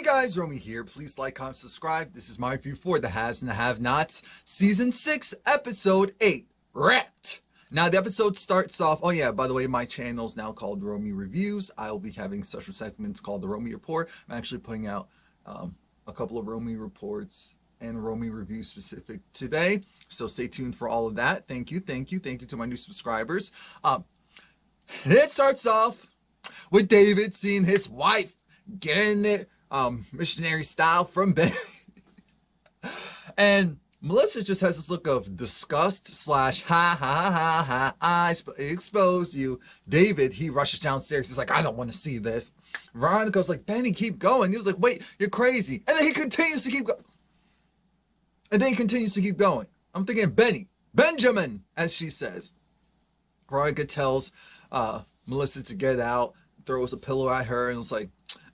guys, Romie here. Please like, comment, subscribe. This is my review for The Haves and the Have-Nots, Season 6, Episode 8, Wrecked. Now, the episode starts off, oh yeah, by the way, my channel is now called Romie Reviews. I will be having special segments called the Romie Report. I'm actually putting out a couple of Romie Reports and Romie Reviews specific today, so stay tuned for all of that. Thank you to my new subscribers. It starts off with David seeing his wife getting it missionary style from Ben. And Melissa just has this look of disgust slash ha ha ha ha, I exposed you. David, he rushes downstairs. He's like, I don't want to see this. Veronica's like, Benny, keep going. He was like, wait, you're crazy. And then he continues to keep going. I'm thinking, Benjamin, as she says. Veronica tells Melissa to get out, throws a pillow at her, and was like,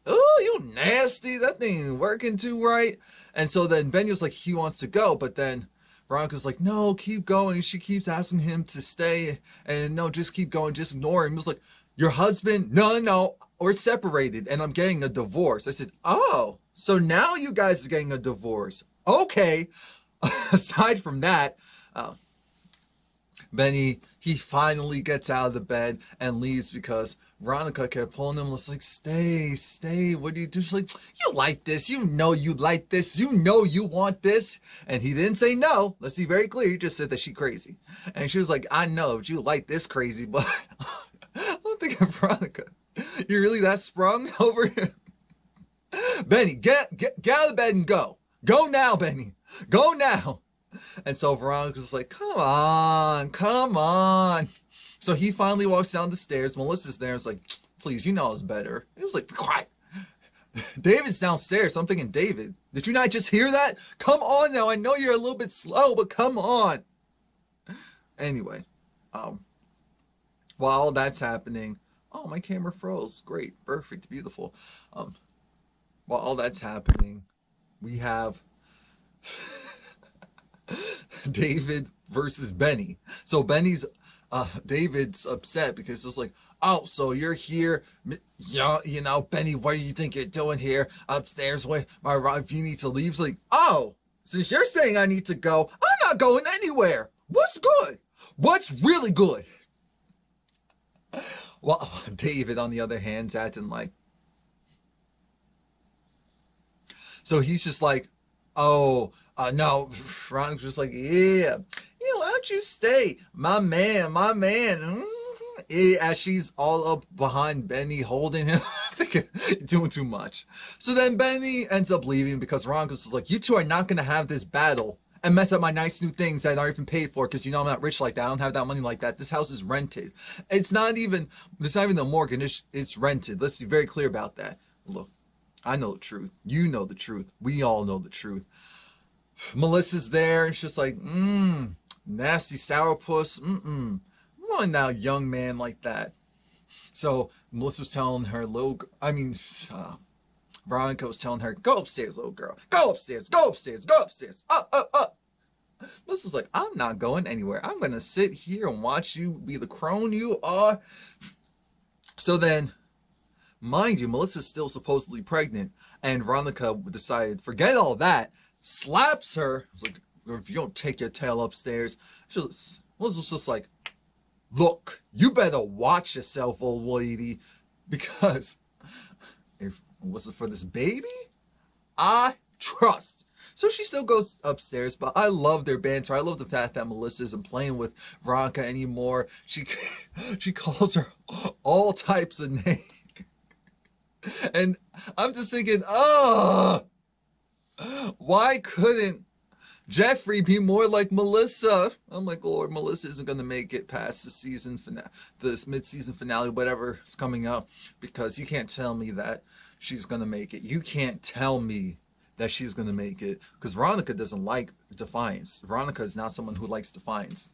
oh, you nasty, that thing ain't working too right. And so then Benny was like, he wants to go, but then Veronica's like, no, keep going. She keeps asking him to stay, and no, just keep going, just ignore him. He was like, your husband? No, we're separated, and I'm getting a divorce. I said, oh, so now you guys are getting a divorce. Okay. Aside from that, Benny, he finally gets out of the bed and leaves because Veronica kept pulling him. It's like, stay. What do you do? She's like, you like this. You know you like this. You know you want this. And he didn't say no. Let's be very clear. He just said that she crazy. And she was like, I know you like this crazy, but I'm thinking, Veronica, you're really that sprung over him? Benny, get out of the bed and go. Go now, Benny. Go now. And so Veronica's like, come on. So he finally walks down the stairs. Melissa's there and is like, please, you know it's better. He was like, be quiet. David's downstairs. I'm thinking, David, did you not just hear that? Come on now. I know you're a little bit slow, but come on. Anyway, while all that's happening, oh, my camera froze. Great, perfect, beautiful. While all that's happening, we have David versus Benny. So David's upset because it's like, oh, so you're here, you know, Benny, what do you think you're doing here upstairs with my wife? You need to leave. It's like, oh, since you're saying I need to go, I'm not going anywhere. What's good? What's really good? Well, David, on the other hand, is acting like, so he's just like, oh, no, Veronica's just like, yeah, why don't you stay? My man. As she's all up behind Benny, holding him, doing too much. So then Benny ends up leaving because Veronica's just like, you two are not going to have this battle and mess up my nice new things that I aren't even paid for because you know I'm not rich like that. I don't have that money like that. This house is rented. It's not even the mortgage. It's rented. Let's be very clear about that. Look, I know the truth. You know the truth. We all know the truth. Melissa's there and she's just like, nasty sourpuss. Not now, young man like that. So Melissa was telling her Veronica was telling her, go upstairs, little girl. Go upstairs. Up. Melissa was like, I'm not going anywhere. I'm going to sit here and watch you be the crone you are. So then, mind you, Melissa's still supposedly pregnant. And Veronica decided, forget all that. Slaps her. I was like, if you don't take your tail upstairs. Melissa was just like, look, you better watch yourself, old lady, because if it wasn't for this baby, I trust. So she still goes upstairs, but I love their banter. I love the fact that Melissa isn't playing with Veronica anymore. She calls her all types of names. And I'm just thinking, why couldn't Jeffrey be more like Melissa? I'm like, Lord, Melissa isn't going to make it past the season finale, this mid-season finale, whatever is coming up, because you can't tell me that she's going to make it. You can't tell me that she's going to make it, because Veronica doesn't like defiance. Veronica is not someone who likes defiance.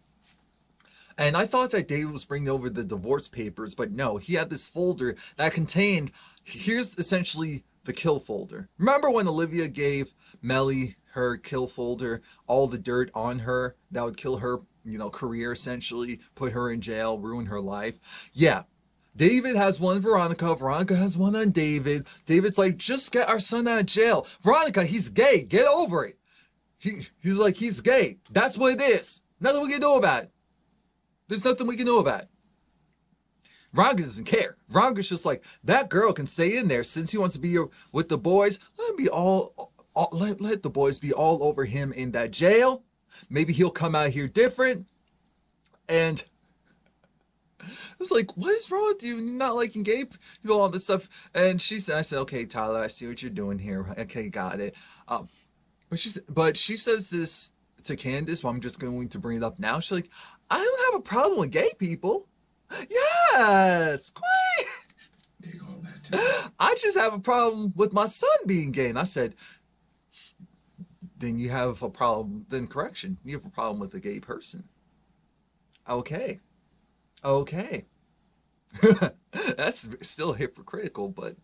And I thought that David was bringing over the divorce papers, but no, he had this folder that contained, here's essentially the kill folder. Remember when Olivia gave Melly her kill folder, all the dirt on her that would kill her, career, essentially, put her in jail, ruin her life? Yeah, David has one on Veronica. Veronica has one on David. David's like, just get our son out of jail. Veronica, he's gay. Get over it. He's like, he's gay. That's what it is. Nothing we can do about it. There's nothing we can do about it. Veronica doesn't care. Veronica's just like, that girl can stay in there since he wants to be with the boys. Let him be let the boys be all over him in that jail. Maybe he'll come out here different. And I was like, what is wrong with you? You're not liking gay people, all this stuff. And I said, okay, Tyler, I see what you're doing here. Okay, got it. But she says this to Candace, well, I'm just going to bring it up now. She's like, I don't have a problem with gay people. Yes, great. I just have a problem with my son being gay. And I said, then you have a problem. Then correction, you have a problem with a gay person. Okay. That's still hypocritical, but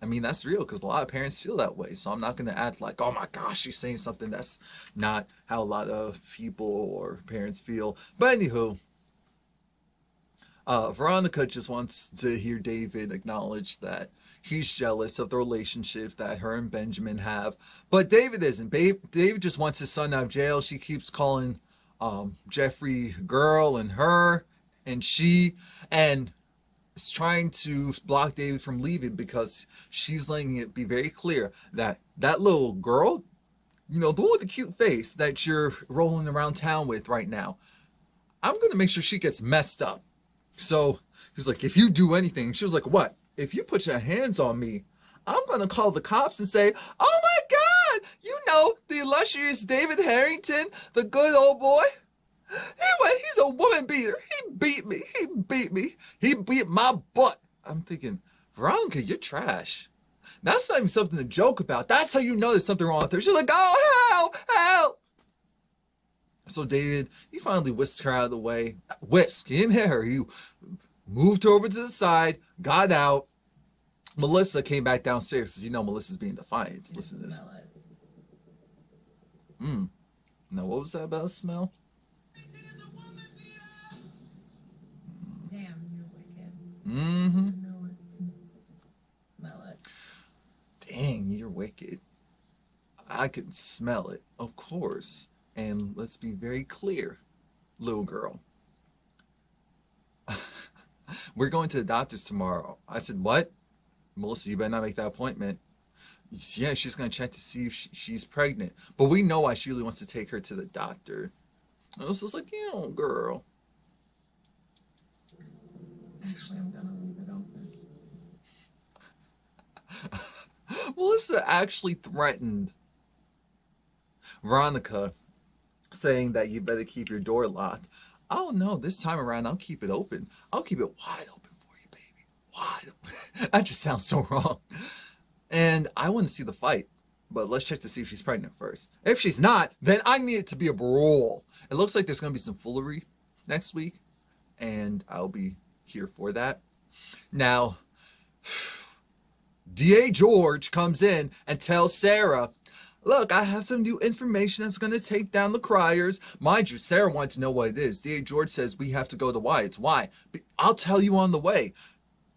I mean, that's real because a lot of parents feel that way. So I'm not going to act like, oh my gosh, she's saying something that's not how a lot of people or parents feel. But anywho, Veronica just wants to hear David acknowledge that he's jealous of the relationship that her and Benjamin have. But David isn't. David just wants his son out of jail. She keeps calling Jeffrey girl and her and she, and is trying to block David from leaving because she's letting it be very clear that that little girl, you know, the one with the cute face that you're rolling around town with right now, I'm going to make sure she gets messed up. So he was like, if you do anything, she was like, what? If you put your hands on me, I'm going to call the cops and say, oh my God, you know, the illustrious David Harrington, the good old boy. He's a woman beater. He beat me. He beat my butt. I'm thinking, Veronica, you're trash. That's not even something to joke about. That's how you know there's something wrong with her. She's like, oh, help. So David, he finally whisked her out of the way. Whisked. He didn't hit her. He moved her over to the side, got out. Melissa came back downstairs because you know Melissa's being defiant. Listen to this. Now, what was that about smell? Damn, you're wicked. Mm-hmm. Smell it. Dang, you're wicked. I can smell it, of course. And let's be very clear, little girl. We're going to the doctor's tomorrow. I said, what? Melissa, you better not make that appointment. Yeah, she's going to check to see if she's pregnant. But we know why she really wants to take her to the doctor. I was just like, yeah, girl. Actually, I'm going to leave it open. Melissa actually threatened Veronica, saying that you better keep your door locked. Oh no, this time around I'll keep it open. I'll keep it wide open for you, baby. Wide open. That just sounds so wrong. And I want to see the fight, but let's check to see if she's pregnant first. If she's not, then I need it to be a brawl. It looks like there's going to be some foolery next week, and I'll be here for that. Now, D.A. George comes in and tells Sarah, look, I have some new information that's going to take down the criers. Mind you, Sarah wanted to know what it is. D.A. George says we have to go to Wyatt's. Why? I'll tell you on the way.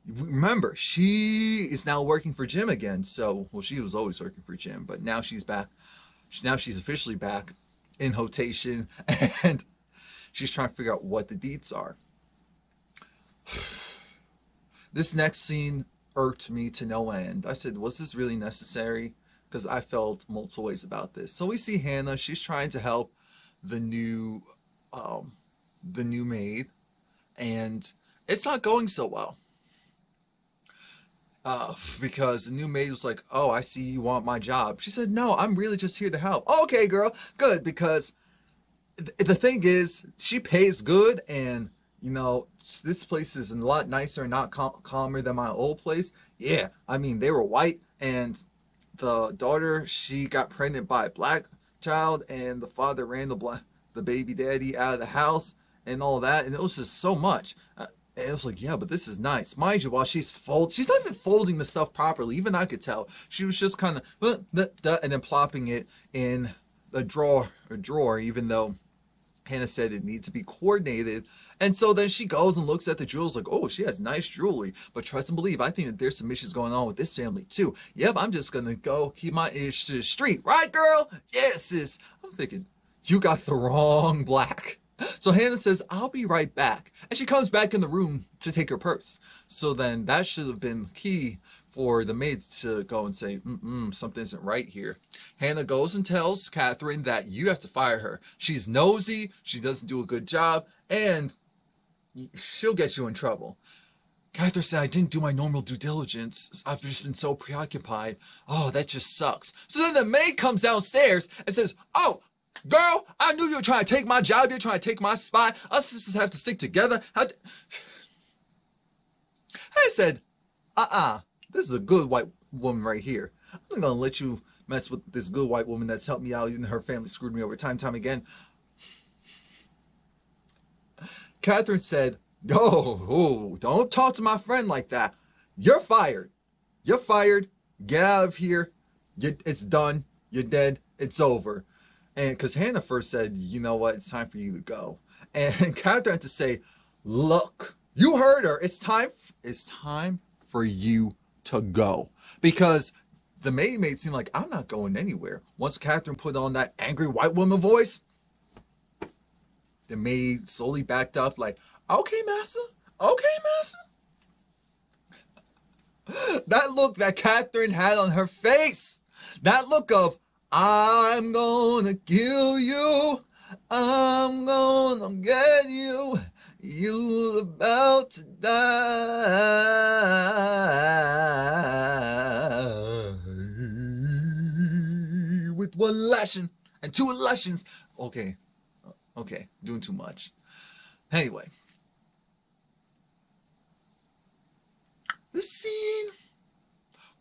Remember, she is now working for Jim again. So, well, she was always working for Jim, but now she's back. Now she's officially back in rotation, and she's trying to figure out what the deets are. This next scene irked me to no end. I said, was this really necessary? Because I felt multiple ways about this. So we see Hanna. She's trying to help the new maid, and it's not going so well. Because the new maid was like, oh, I see you want my job. She said, no, I'm really just here to help. Okay, girl, good, because the thing is, she pays good, and, you know, this place is a lot nicer and not calmer than my old place. Yeah, I mean, they were white, and the daughter, she got pregnant by a black child, and the father ran the baby daddy out of the house and all that, and it was just so much. And it was like, yeah, but this is nice. Mind you, while she's not even folding the stuff properly. Even I could tell. She was just kind of, and then plopping it in a drawer, even though Hanna said it needs to be coordinated. And so then she goes and looks at the jewels like, oh, she has nice jewelry. But trust and believe, I think that there's some issues going on with this family too. Yep, I'm just going to go keep my ears to the street. Right, girl? Yes, sis. I'm thinking, you got the wrong black. So Hanna says, I'll be right back. And she comes back in the room to take her purse. So then that should have been key for the maid to go and say, something isn't right here. Hanna goes and tells Catherine that you have to fire her. She's nosy, she doesn't do a good job, and she'll get you in trouble. Catherine said, I didn't do my normal due diligence. I've just been so preoccupied. Oh, that just sucks. So then the maid comes downstairs and says, oh, girl, I knew you were trying to take my job. You're trying to take my spot. Us sisters have to stick together. I said, this is a good white woman right here. I'm not going to let you mess with this good white woman that's helped me out. Even her family screwed me over time and time again. Catherine said, oh, don't talk to my friend like that. You're fired. You're fired. Get out of here. It's done. You're dead. It's over. And because Hanna first said, you know what, it's time for you to go. And Catherine had to say, look, you heard her. It's time for you to go. Because the maid made it seem like I'm not going anywhere. Once Catherine put on that angry white woman voice, the maid slowly backed up like, okay, master. Okay, master. That look that Catherine had on her face. That look of, I'm gonna kill you. I'm gonna get you. You're about to die. With one lashing and two lashings. Okay, doing too much. Anyway. The scene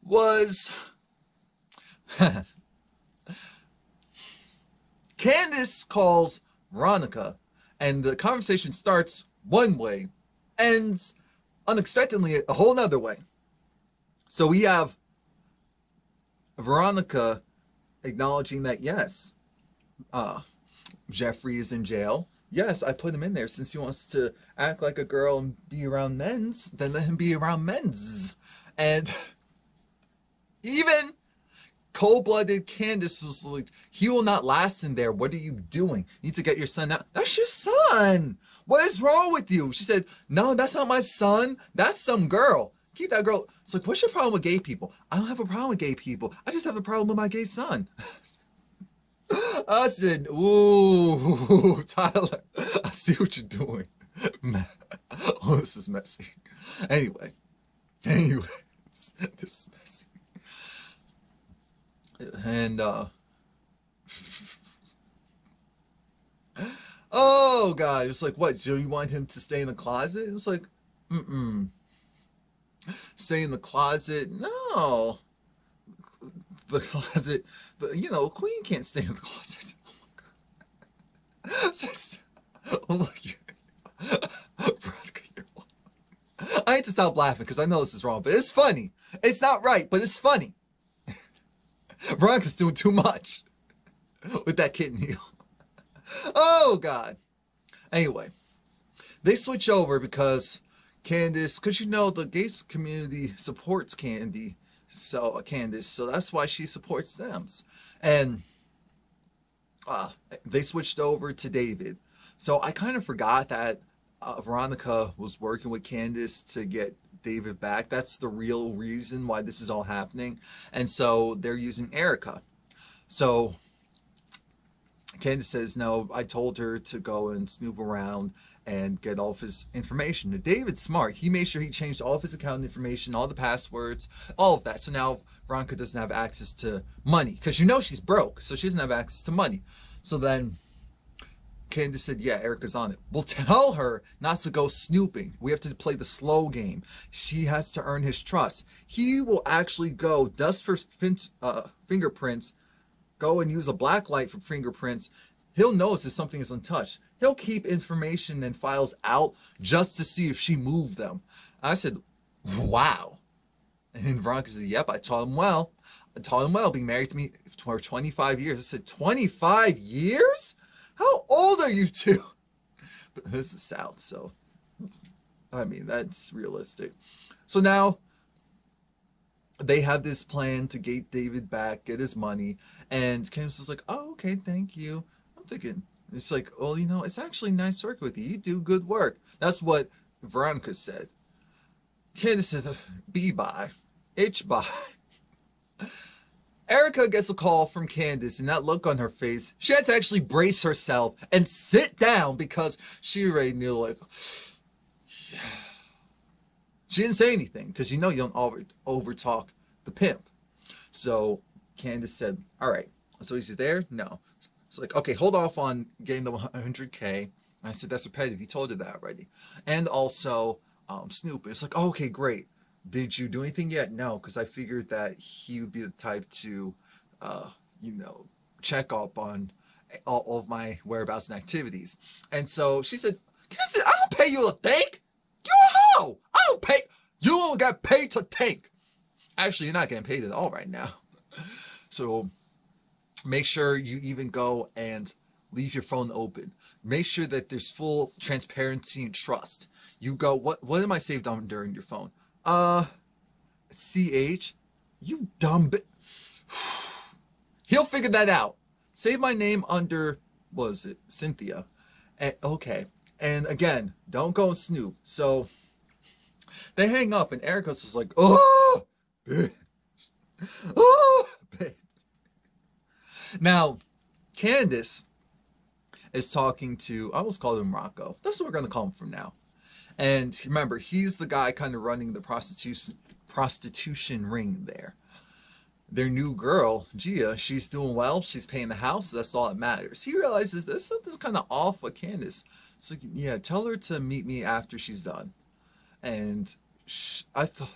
was... Candace calls Veronica, and the conversation starts one way, ends unexpectedly a whole nother way. So we have Veronica acknowledging that, yes, Jeffrey is in jail. Yes, I put him in there since he wants to act like a girl and be around men's, then let him be around men's. And even cold-blooded Candace was like, he will not last in there. What are you doing? You need to get your son out. That's your son. What is wrong with you? She said, no, that's not my son. That's some girl. Keep that girl. It's like, what's your problem with gay people? I don't have a problem with gay people. I just have a problem with my gay son. I said, ooh, Tyler, I see what you're doing. Oh, this is messy. Anyway, this is messy. And, oh, God, it's like, what, do you want him to stay in the closet? It was like, stay in the closet? No. The closet, but, you know, Queen can't stay in the closet. Oh, my God. I hate to stop laughing because I know this is wrong, but it's funny. It's not right, but it's funny. Veronica's doing too much with that kitten heel. Oh, God. Anyway, they switch over because Candace, because you know the gay community supports Candace, so that's why she supports them. And they switched over to David. So I kind of forgot that Veronica was working with Candace to get David back. That's the real reason why this is all happening. And so they're using Erica. So Candace says, no, I told her to go and snoop around and get all of his information. Now, David's smart. He made sure he changed all of his account information, all the passwords, all of that. So now Veronica doesn't have access to money because you know she's broke. So she doesn't have access to money. So then Candace said, yeah, Erica's on it. We'll tell her not to go snooping. We have to play the slow game. She has to earn his trust. He will actually go, dust for fingerprints, go and use a black light for fingerprints. He'll notice if something is untouched. He'll keep information and files out just to see if she moved them. I said, wow. And Veronica said, yep, I taught him well. I taught him well, being married to me for 25 years. I said, 25 years? How old are you two? But this is South, so I mean, that's realistic. So now they have this plan to get David back, get his money, and Candace is like, oh, okay, thank you. I'm thinking, it's like, well, you know, it's actually nice work with you. You do good work. That's what Veronica said. Candace said, be bye. Itch bye. Erica gets a call from Candace, and that look on her face, she had to actually brace herself and sit down because she already knew, like, yeah. She didn't say anything because you know you don't over talk the pimp. So Candace said, all right. So he's there? No. So like, okay, hold off on getting the 100K. I said, that's repetitive. You told her that already. And also, Snoop. It's like, oh, okay, great. Did you do anything yet? No, because I figured that he would be the type to, you know, check up on all of my whereabouts and activities. And so she said, Candace, I don't pay you to think. You a hoe. I don't pay. You don't get paid to think. Actually, you're not getting paid at all right now. So make sure you even go and leave your phone open. Make sure that there's full transparency and trust. You go, what am I saved on during your phone? CH, you dumb bit. He'll figure that out. Save my name under, what is it, Cynthia. And, okay. And again, don't go and Snoop. So they hang up, and Erica's just like, oh, bitch. Oh, bitch. Now, Candace is talking to, I almost called him Rocco. That's what we're going to call him from now. And remember, he's the guy kind of running the prostitution ring there. Their new girl, Gia, she's doing well. She's paying the house. So that's all that matters. He realizes that something's kind of off with Candace. So yeah, tell her to meet me after she's done. And I thought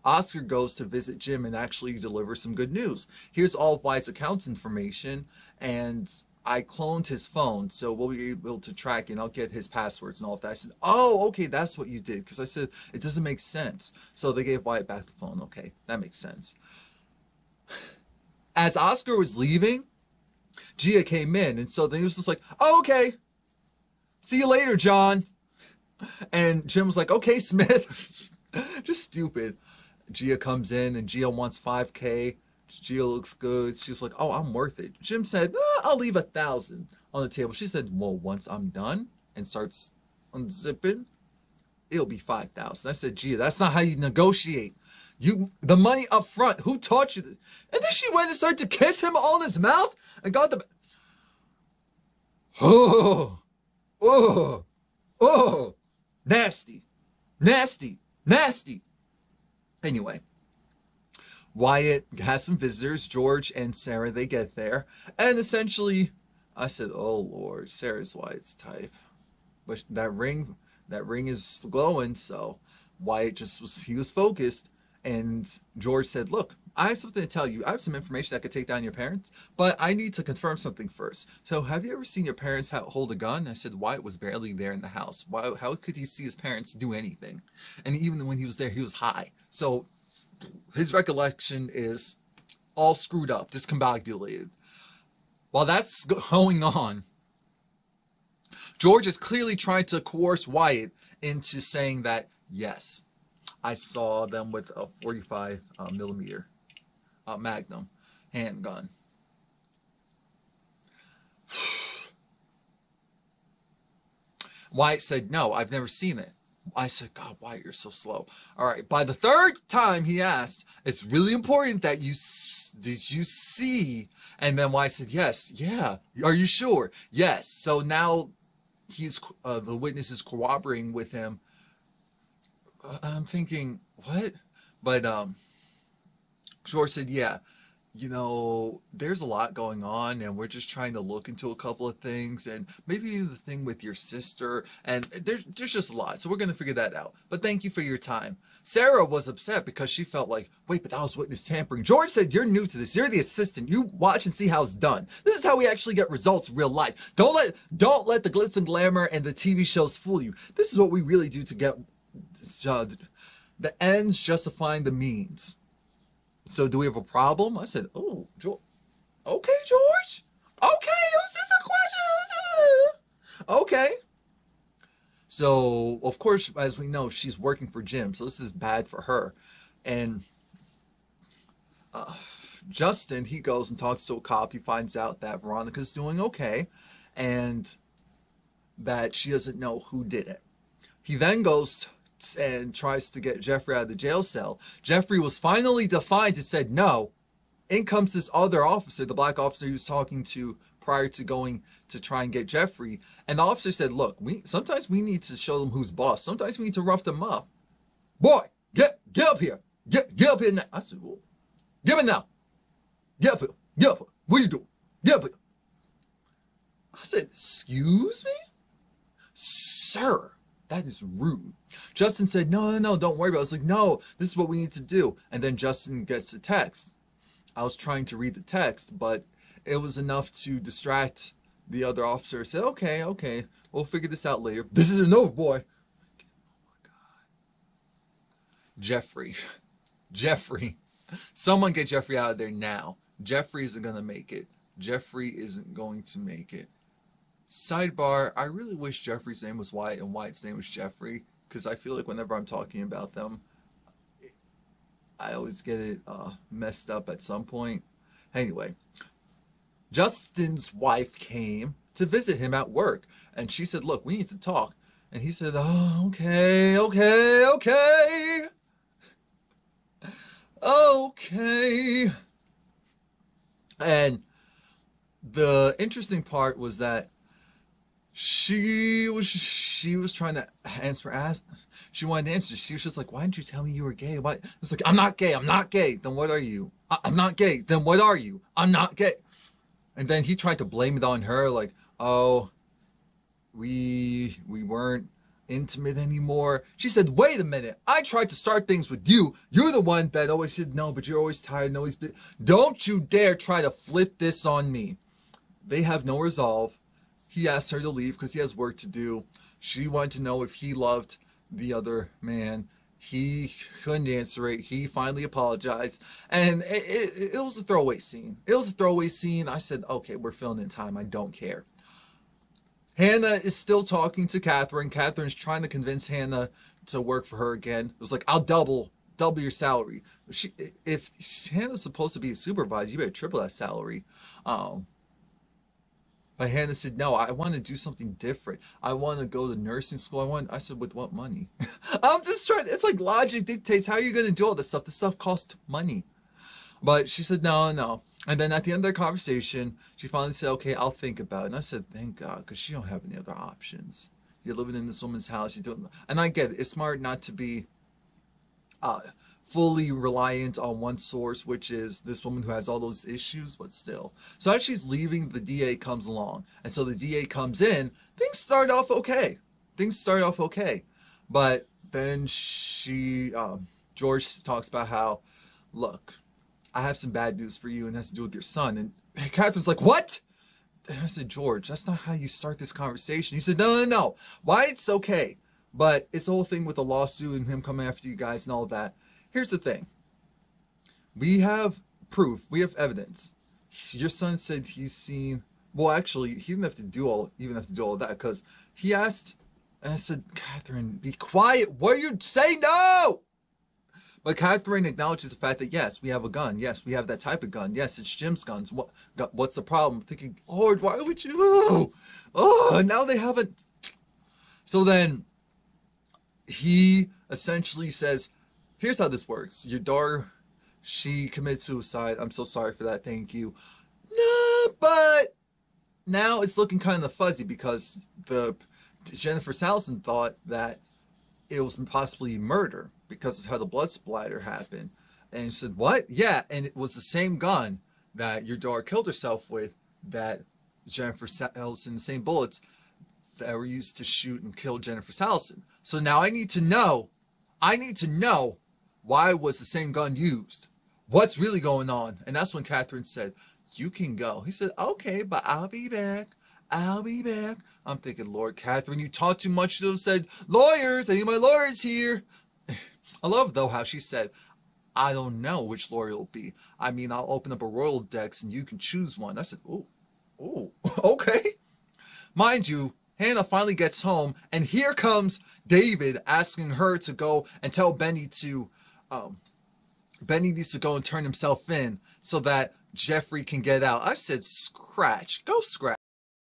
Oscar goes to visit Jim and actually deliver some good news. Here's all of Wyatt's account's information, and I cloned his phone, so we'll be able to track it, and I'll get his passwords and all of that. I said, oh, okay, that's what you did, because I said, it doesn't make sense. So they gave Wyatt back the phone. Okay, that makes sense. As Oscar was leaving, Gia came in, and so then he was just like, oh, okay, see you later, John. And Jim was like, okay, Smith. Just stupid. Gia comes in, and Gia wants 5K. Gia looks good. She's like, oh, I'm worth it. Jim said, I'll leave 1,000 on the table. She said, well, once I'm done, and starts unzipping, it'll be 5,000. I said, Gia, that's not how you negotiate. The money up front. Who taught you this? And then she went and started to kiss him on his mouth and got the. Oh, oh, oh, nasty, nasty, nasty. Anyway. Wyatt has some visitors, George and Sarah, they get there. And essentially, I said, oh, Lord, Sarah's Wyatt's type. But that ring is glowing, so Wyatt he was focused. And George said, look, I have something to tell you. I have some information that could take down your parents, but I need to confirm something first. So have you ever seen your parents hold a gun? I said, Wyatt was barely there in the house. How could he see his parents do anything? And even when he was there, he was high. So his recollection is all screwed up, discombobulated. While that's going on, George is clearly trying to coerce Wyatt into saying that, yes, I saw them with a 45 millimeter Magnum handgun. Wyatt said, no, I've never seen it. I said, God, Wyatt, you're so slow. All right. By the third time he asked, it's really important that did you see? And then Wyatt said, yes. Yeah. Are you sure? Yes. So now the witness is cooperating with him. I'm thinking, what? But George said, yeah, you know, there's a lot going on, and we're just trying to look into a couple of things, and maybe the thing with your sister, and there's just a lot, so we're going to figure that out. But thank you for your time. Sarah was upset because she felt like, wait, but that was witness tampering. George said, you're new to this. You're the assistant. You watch and see how it's done. This is how we actually get results in real life. Don't let the glitz and glamour and the TV shows fool you. This is what we really do to get the ends justifying the means. So do we have a problem? I said, oh, George. Okay, George. Okay, is this a Okay. So, of course, as we know, she's working for Jim, so this is bad for her. And uh, Justin, he goes and talks to a cop. He finds out that Veronica's doing okay and that she doesn't know who did it. He then goes and tries to get Jeffrey out of the jail cell. Jeffrey was finally defiant and said no. In comes this other officer, the black officer he was talking to prior to going to try and get Jeffrey. And the officer said, look, sometimes we need to show them who's boss. Sometimes we need to rough them up. Boy, get up here. Get up here now. I said, well, get it now. Get up here. Get up here. What are you doing? Get up here. I said, excuse me? Sir, that is rude. Justin said, no, don't worry about it. I was like, no, this is what we need to do. And then Justin gets the text. I was trying to read the text, but it was enough to distract the other officer. I said, okay, we'll figure this out later. This isn't over, boy. Oh my God. Jeffrey. Someone get Jeffrey out of there now. Jeffrey isn't going to make it. Jeffrey isn't going to make it. Sidebar, I really wish Jeffrey's name was Wyatt and Wyatt's name was Jeffrey, because I feel like whenever I'm talking about them, I always get it messed up at some point. Anyway, Justin's wife came to visit him at work, and she said, look, we need to talk. And he said, oh, okay. And the interesting part was that she was trying to answer. She wanted to answer. She was just like, why didn't you tell me you were gay? Why? It's like, I'm not gay. Then what are you? I'm not gay. Then what are you? I'm not gay. And then he tried to blame it on her, like, oh, we weren't intimate anymore. She said, wait a minute. I tried to start things with you. You're the one that always said no, but you're always tired and always been. Don't you dare try to flip this on me. They have no resolve. He asked her to leave because he has work to do. She wanted to know if he loved the other man. He couldn't answer it. He finally apologized. And it was a throwaway scene. I said, okay, we're filling in time. I don't care. Hanna is still talking to Catherine. Catherine's trying to convince Hanna to work for her again. It was like, I'll double your salary. If Hannah's supposed to be a supervisor, you better triple that salary. But Hanna said, no, I want to do something different. I want to go to nursing school. I said, with what money? I'm just trying. It's like logic dictates. How are you going to do all this stuff? This stuff costs money. But she said, no. And then at the end of the conversation, she finally said, okay, I'll think about it. And I said, thank God, because she don't have any other options. You're living in this woman's house. You don't. And I get it. It's smart not to be fully reliant on one source, which is this woman who has all those issues, but still. So as she's leaving, the DA comes along. And so the DA comes in. Things start off okay. But then George talks about how, look, I have some bad news for you, and it has to do with your son. And Catherine's like, what? I said, George, that's not how you start this conversation. He said, no. Why it's okay. But it's the whole thing with the lawsuit and him coming after you guys and all that. Here's the thing. We have proof. We have evidence. Your son said he's seen. Well, actually, he didn't have to do all of that because he asked, and I said, Catherine, be quiet. What are you saying? No. But Catherine acknowledges the fact that yes, we have a gun. Yes, we have that type of gun. Yes, it's Jim's guns. What's the problem? I'm thinking, Lord, why would you? Oh, now they haven't. So then he essentially says, here's how this works. Your daughter, she committed suicide. I'm so sorry for that. Thank you. No, but now it's looking kind of fuzzy because Jennifer Salson thought that it was possibly murder because of how the blood splatter happened. And she said, what? Yeah, and it was the same gun that your daughter killed herself with that Jennifer Salson, the same bullets that were used to shoot and kill Jennifer Salson. So now I need to know why was the same gun used? What's really going on? And that's when Catherine said, you can go. He said, okay, but I'll be back. I'm thinking, Lord, Catherine, you talk too much. She said, lawyers, I need my lawyers here. I love, though, how she said, I don't know which lawyer it'll be. I mean, I'll open up a Rolodex and you can choose one. I said, oh, okay. Mind you, Hanna finally gets home, and here comes David asking her to go and tell Benny to, Benny needs to go and turn himself in so that Jeffrey can get out. I said, scratch. Go scratch.